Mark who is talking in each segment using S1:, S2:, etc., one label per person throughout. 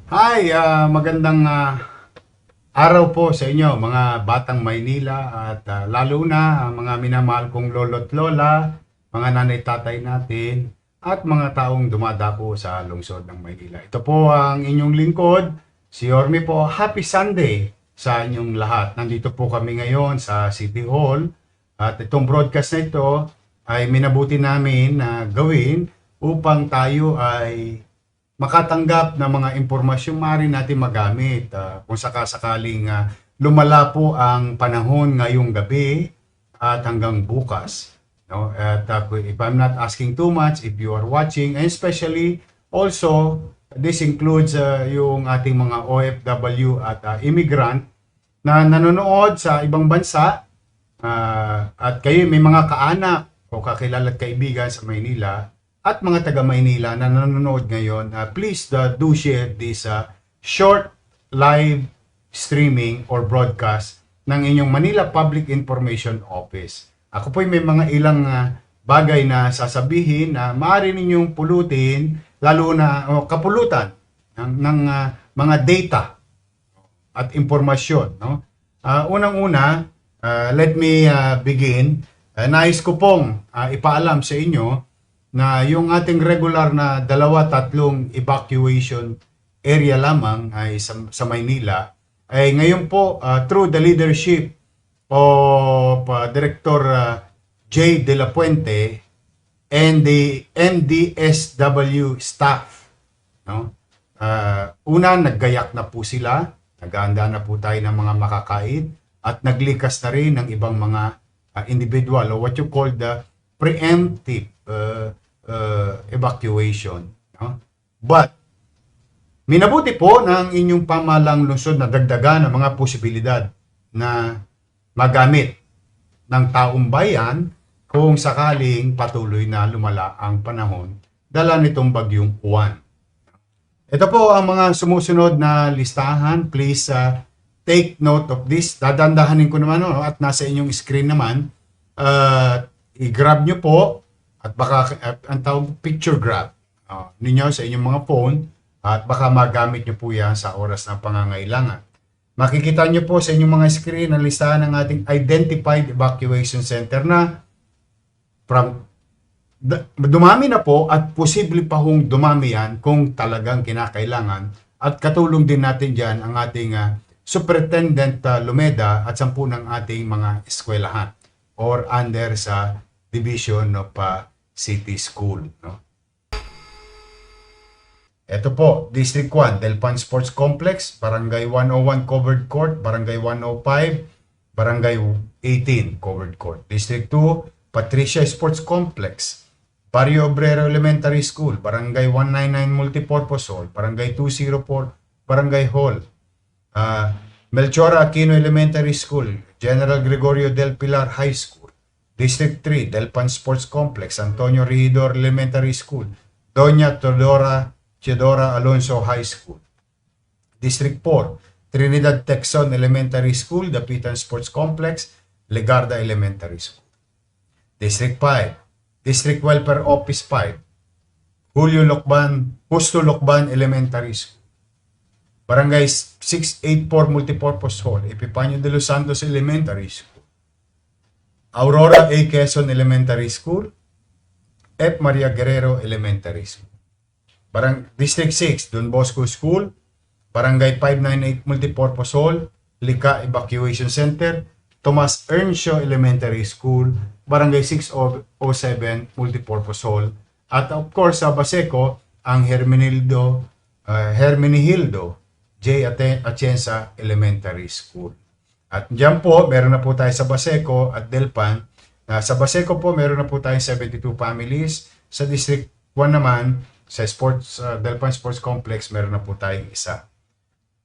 S1: Hi, magandang araw po sa inyo mga batang Maynila at lalo na ang mga minamahal kong lolo't lola, mga nanay tatay natin at mga taong dumadapo sa lungsod ng Maynila. Ito po ang inyong lingkod, si Ormi po. Happy Sunday sa inyong lahat. Nandito po kami ngayon sa City Hall at itong broadcast na ito ay minabuti namin na gawin upang tayo ay makatanggap ng mga impormasyong maaari natin magamit kung sakasakaling lumala po ang panahon ngayong gabi at hanggang bukas. No? At if I'm not asking too much, if you are watching, and especially also, this includes yung ating mga OFW at immigrant na nanonood sa ibang bansa at kayo may mga kaanak o kakilala at kaibigan sa Maynila at mga taga Maynila na nanonood ngayon, please do share this short live streaming or broadcast ng inyong Manila Public Information Office. Ako po'y may mga ilang bagay na sasabihin na maaari ninyong pulutin, lalo na kapulutan ng mga data at impormasyon. No? Unang-una, let me begin. Nais ko pong ipaalam sa inyo na yung ating regular na tatlong evacuation area lamang ay sa Maynila ay ngayon po through the leadership of Director J. De La Puente and the MDSW staff, no? Una, naggayak na po sila, naghahanda na po tayo ng mga makakain at naglikas na rin ng ibang mga individual or what you call the preemptive evacuation. No? But, minabuti po ng inyong pamalang lungsod na dagdagan ng mga posibilidad na magamit ng taong bayan kung sakaling patuloy na lumala ang panahon dala nitong bagyong Juan. Ito po ang mga sumusunod na listahan. Please take note of this. Dadandahanin ko naman at nasa inyong screen naman. I-grab nyo po at baka ang tawag picture grab ninyo sa inyong mga phone at baka magamit nyo po yan sa oras ng pangangailangan. Makikita nyo po sa inyong mga screen ang listahan ng ating Identified Evacuation Center na dumami na po at posible pa hong dumami yan kung talagang kinakailangan at katulong din natin dyan ang ating Superintendent Lumeda at 10 ng ating mga eskwelahan or under sa Division of City School. No? Ito po, District 1, Delpan Sports Complex, Barangay 101 Covered Court, Barangay 105, Barangay 18 Covered Court. District 2, Patricia Sports Complex, Barrio Obrero Elementary School, Barangay 199 Multipurpose Hall, Barangay 204 Barangay Hall, Melchor Aquino Elementary School, General Gregorio del Pilar High School, District 3, Delpan Sports Complex, Antonio Regidor Elementary School, Doña Teodora Alonso High School. District 4, Trinidad Texon Elementary School, Dapitan Sports Complex, Legarda Elementary School. District 5, District Welfare Office 5, Justo Locban Elementary School. Barangay 684 Multipurpose Hall, Epifanio de los Santos Elementary School. Aurora A. Quezon Elementary School, F. Maria Guerrero Elementary School. District 6, Don Bosco School, Barangay 598 Multipurpose Hall, Lica Evacuation Center, Tomas Earnshaw Elementary School, Barangay 607 Multipurpose Hall, at of course sa Baseco, ang Hermenegildo J. Atienza Elementary School. At diyan po, meron na po tayo sa Baseco at Delpan. Sa Baseco po, meron na po tayong 72 families. Sa District 1 naman, sa Delpan Sports Complex, meron na po tayong isa.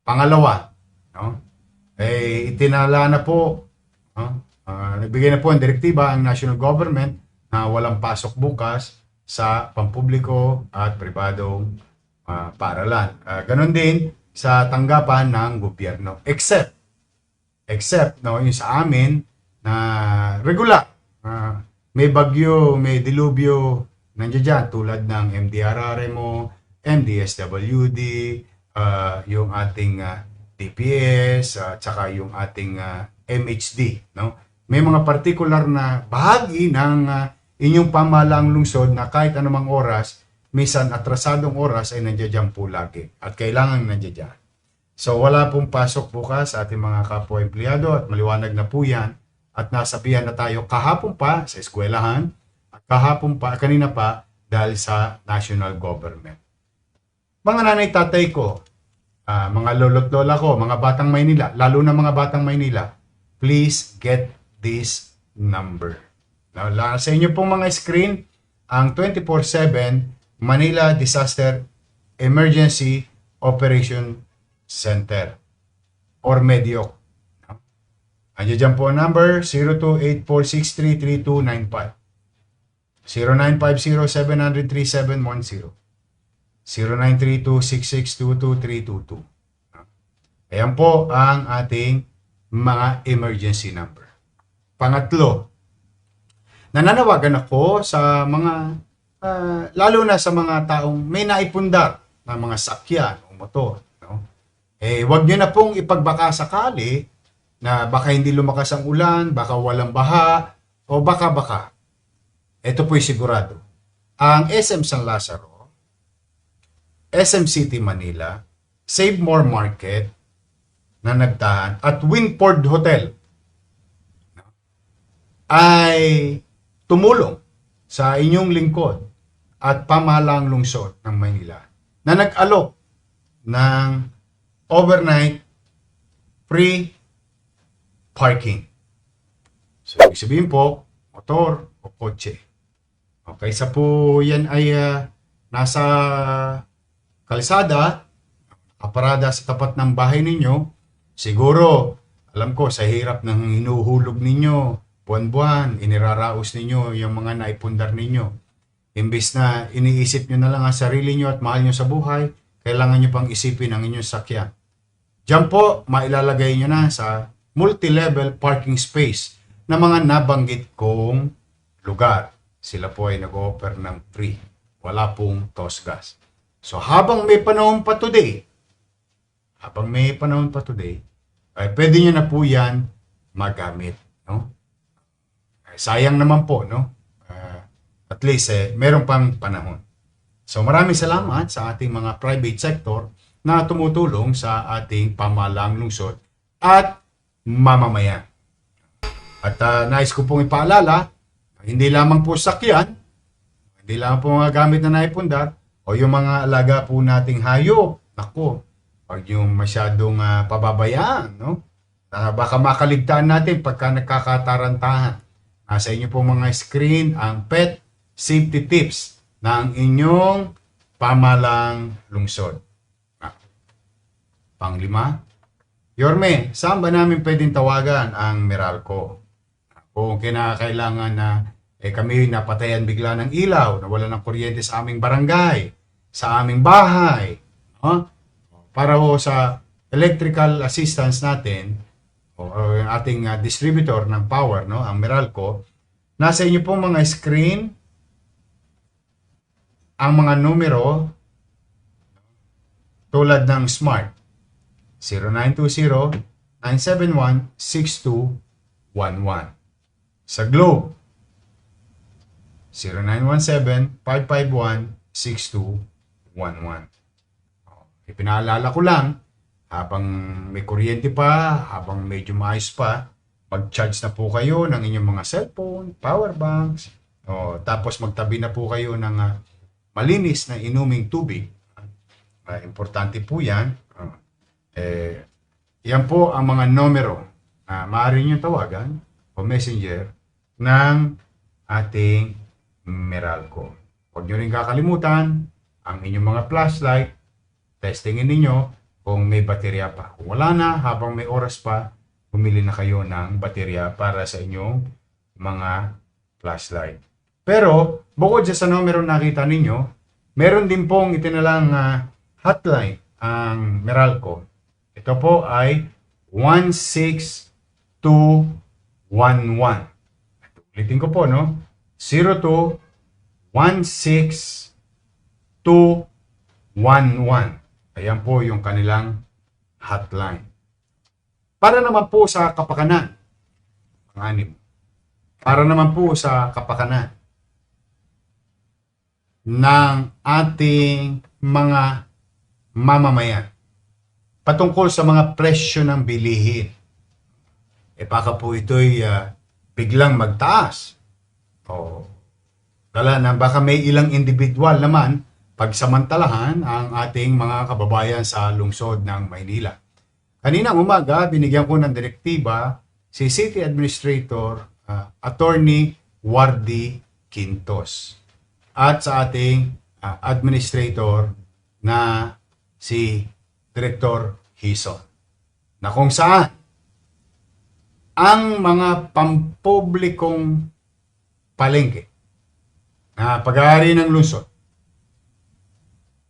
S1: Pangalawa, no? Itinala na po, nagbigay na po ang direktiba ang national government na walang pasok bukas sa pampubliko at pribadong paaralan. Ganon din sa tanggapan ng gobyerno. Except no, yung sa amin na regular. May bagyo, may dilubyo nandiyan dyan tulad ng MDRRMO, MDSWD, yung ating DPS, tsaka yung ating MHD, no? May mga particular na bahagi ng inyong pamahalaang lungsod na kahit anumang oras, minsan atrasadong oras ay nandiyan po lagi at kailangan nandiyan. So wala pong pasok bukas sa ating mga kapwa empleyado at maliwanag na po yan at nasabihan na tayo kahapon pa sa eskwelahan at kahapon pa, kanina pa dahil sa national government. Mga nanay tatay ko, mga lolo't lola ko, mga batang Maynila, lalo na mga batang Maynila, please get this number. Now, sa inyo pong mga screen, ang 24/7 Manila Disaster Emergency Operation Center or MEDIOC. Andiyan dyan po ang number 0284633295, 0950-700-3710, 0932-6622-322. Ayan po ang ating mga emergency number. Pangatlo, nananawagan ako sa mga, lalo na sa mga taong may naipundar na mga sakyan o motor. No? Huwag nyo na pong ipagbaka sakali na baka hindi lumakas ang ulan, baka walang baha, o baka. Ito po'y sigurado. Ang SM San Lazaro, SM City Manila, Save More Market na nagtahan at Winford Hotel ay tumulong sa inyong lingkod at pamahalaang lungsod ng Maynila na nag-alok ng overnight free parking. So, ibig sabihin po, motor o kotse. Okay, sa po yan ay nasa kalsada, aparada sa tapat ng bahay ninyo, siguro, alam ko, sa hirap ng hinuhulog ninyo, buwan-buwan, iniraraos ninyo yung mga naipundar ninyo. Imbis na iniisip nyo na lang ang sarili nyo at mahal nyo sa buhay, kailangan nyo pang isipin ang inyong sakyan. Diyan po, mailalagay nyo na sa multi-level parking space na mga nabanggit kong lugar. Sila po ay nag-offer ng free. Wala pong tosgas. So habang may panahon pa today, ay pwede nyo na po yan magamit. No? Sayang naman po, no? At least, meron pang panahon. So maraming salamat sa ating mga private sector na tumutulong sa ating pamahalaang lungsod at mamamayan. At nais ko pong ipaalala, hindi lamang po sakyan, hindi lamang po mga gamit na naipundar, o yung mga alaga po nating hayop. Naku, huwag yung masyadong pababayaan, no? Baka makaligtaan natin pagka nagkakatarantahan. Nasa inyo po mga screen ang pet safety tips ng inyong pamahalaang lungsod. Panglima, Yorme, saan ba namin pwedeng tawagan ang Meralco? Kung kinakailangan na kami napatayan bigla ng ilaw, nawala ng kuryente sa aming barangay, sa aming bahay, para ho sa electrical assistance natin, o yung ating distributor ng power, no, ang Meralco, nasa inyo pong mga screen ang mga numero tulad ng Smart 0920-971-6211. Sa Globe 0917-551-6211. Ipinaalala ko lang, habang may kuryente pa, habang medyo maayos pa, mag-charge na po kayo ng inyong mga cellphone, power banks, tapos magtabi na po kayo ng malinis na inuming tubig. Importante po yan. Yan po ang mga numero na maaari nyo tawagan o messenger ng ating Meralco. Huwag nyo rin kakalimutan ang inyong mga flashlight, testingin ninyo kung may baterya pa. Kung wala na, habang may oras pa, bumili na kayo ng baterya para sa inyong mga flashlight. Pero, bukod sa numero nakita ninyo, meron din pong itinalang hotline ang Meralco. Ito po ay 16211. Ulitin ko po, no? 02-16211. Ayan po yung kanilang hotline. Para naman po sa kapakanan, panganib. Para naman po sa kapakanan ng ating mga mamamayan patungkol sa mga presyo ng bilihin. Baka po ito'y biglang magtaas. O baka may ilang individual naman pagsamantalahan ang ating mga kababayan sa lungsod ng Maynila. Kaninang umaga, binigyan ko ng direktiba si City Administrator Attorney Wardy Quintos at sa ating Administrator na si Director Hison, na kung saan ang mga pampublikong palengke na pag-aari ng lungsod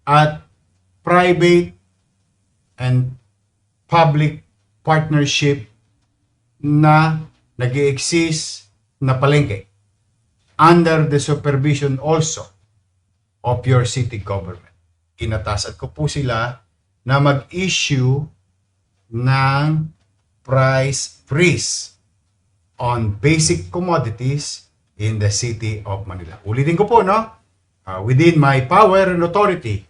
S1: at private and public partnership na nag-i-exist na palengke under the supervision also of your city government. Inatasan ko po sila na mag-issue ng price freeze on basic commodities in the city of Manila. Ulitin ko po, no? Within my power and authority,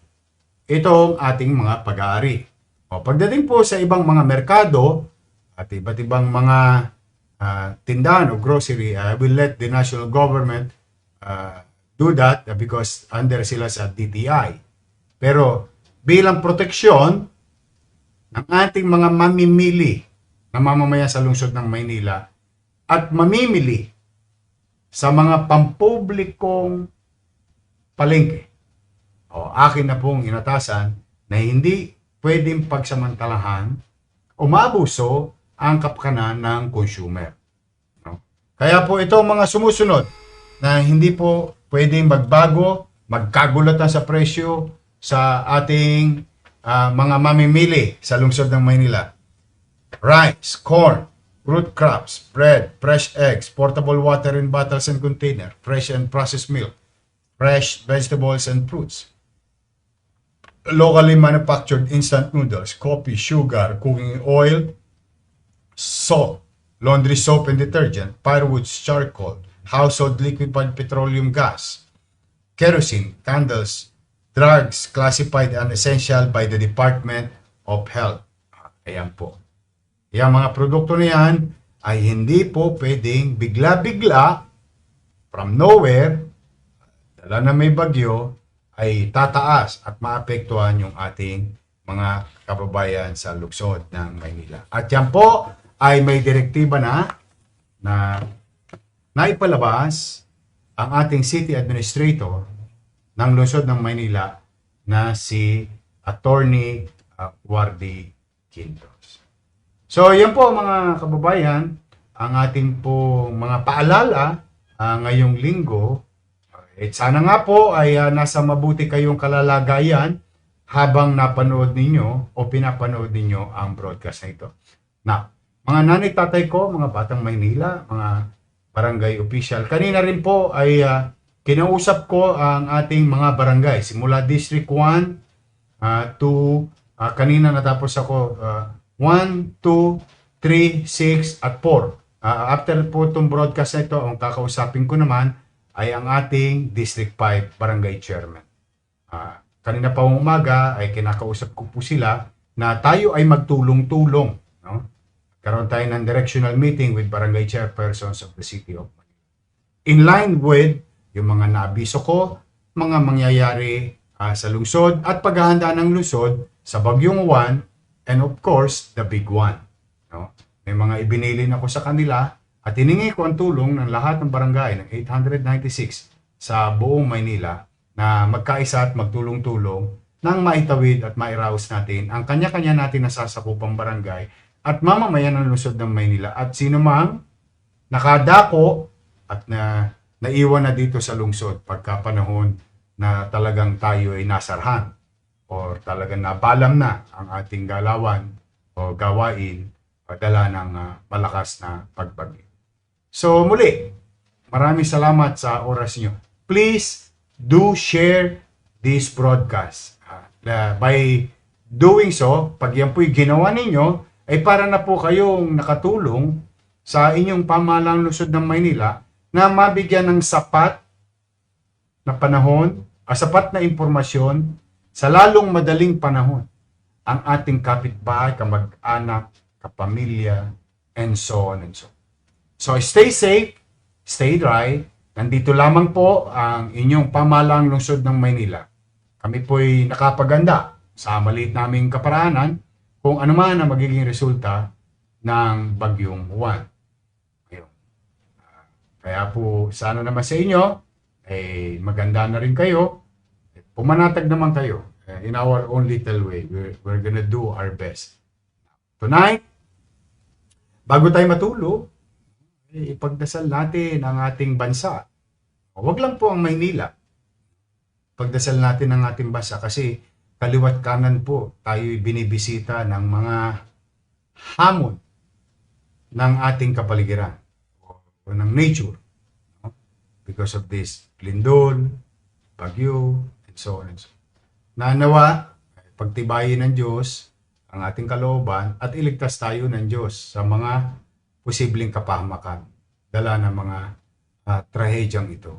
S1: itong ating mga pag-aari. Pagdating po sa ibang mga merkado at iba't ibang mga tindahan o grocery, I will let the national government do that because under sila sa DTI. Pero bilang proteksyon ng ating mga mamimili na mamamayan sa lungsod ng Maynila at mamimili sa mga pampublikong palengke, akin na pong inatasan na hindi pwedeng pagsamantalahan o maabuso ang kapakanan ng consumer. Kaya po ito mga sumusunod na hindi po pwedeng magbago, magkagulatan sa presyo sa ating mga mamimili sa lungsod ng Maynila. Rice, corn, root crops, bread, fresh eggs, portable water in bottles and container, fresh and processed milk, fresh vegetables and fruits, locally manufactured instant noodles, coffee, sugar, cooking oil, salt, laundry soap and detergent, firewood, charcoal, household liquefied petroleum gas, kerosene, candles, drugs classified unessential by the Department of Health. Ayan po. Yung mga produkto na yan ay hindi po pwedeng bigla-bigla from nowhere, dala na may bagyo, ay tataas at maapektuhan yung ating mga kababayan sa lungsod ng Maynila. At yan po ay may direktiba na naipalabas ang ating city administrator ng lungsod ng Maynila na si Attorney Wardy Quintos. So yan po mga kababayan, ang ating po mga paalala ngayong linggo. Sana nga po ay nasa mabuti kayong kalalagayan habang napanood ninyo o pinapanood ninyo ang broadcast na ito. Now, mga nanay tatay ko, mga batang Maynila, mga barangay official, kanina rin po ay kinausap ko ang ating mga barangay. Simula District 1 to kanina natapos ako 1, 2, 3, 6 at 4. After po itong broadcast na ito, ang kakausapin ko naman ay ang ating District 5 Barangay Chairman. Kanina pa umaga ay kinakausap ko po sila na tayo ay magtulong-tulong. No? Karoon tayo ng directional meeting with Barangay Chairpersons of the City of Manila. In line with yung mga naabiso ko, mga mangyayari sa lungsod at paghahanda ng lungsod sa Bagyong 1 and of course, the big one. No? May mga ibinilin ako sa kanila at hiningi ko ang tulong ng lahat ng barangay ng 896 sa buong Maynila na magkaisa at magtulong-tulong nang maitawid at mairaos natin ang kanya-kanya natin nasasakupang barangay at mamamayan ng lungsod ng Maynila at sino mang nakadako at naiwan na dito sa lungsod pagka panahon na talagang tayo ay nasarhan or talagang nabalam na ang ating galawan o gawain dala ng malakas na pagbagyo. So muli, maraming salamat sa oras nyo. Please do share this broadcast by doing so, pag yan po'y ginawa ninyo, ay para na po kayong nakatulong sa inyong pamahalang lungsod ng Maynila na mabigyan ng sapat na panahon, sapat na impormasyon sa lalong madaling panahon ang ating kapitbahay, kamag-anak, kapamilya, and so on and so on. So stay safe, stay dry. Nandito lamang po ang inyong pamahalang lungsod ng Maynila. Kami po'y nakapaganda sa maliit naming kaparaanan kung ano man ang magiging resulta ng bagyong Juan. Kaya po sana naman sa inyo, maganda na rin kayo. Pumanatag naman kayo in our own little way. We're gonna do our best. Tonight, bago tayo matulog, ipagdasal natin ang ating bansa. Huwag lang po ang Maynila. Pagdasal natin ang ating bansa kasi kaliwat kanan po tayo'y binibisita ng mga hamon ng ating kapaligiran o ng nature. Because of this lindol, bagyo, and so on and so on. Nanawa, pagtibayin ng Diyos ang ating kalooban at iligtas tayo ng Diyos sa mga posibleng kapahamakan dala ng mga trahedyang ito.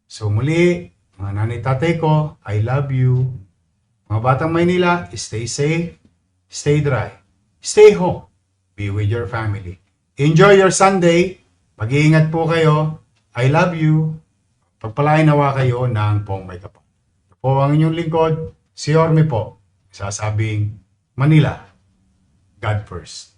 S1: So muli, mga nanay tatay ko, I love you. Mga batang Maynila, stay safe, stay dry, stay home, be with your family. Enjoy your Sunday, mag-iingat po kayo, I love you, pagpalain nawa kayo ng pong may kapal. Ito po ang inyong lingkod, si Orme po, sasabing Manila, God first.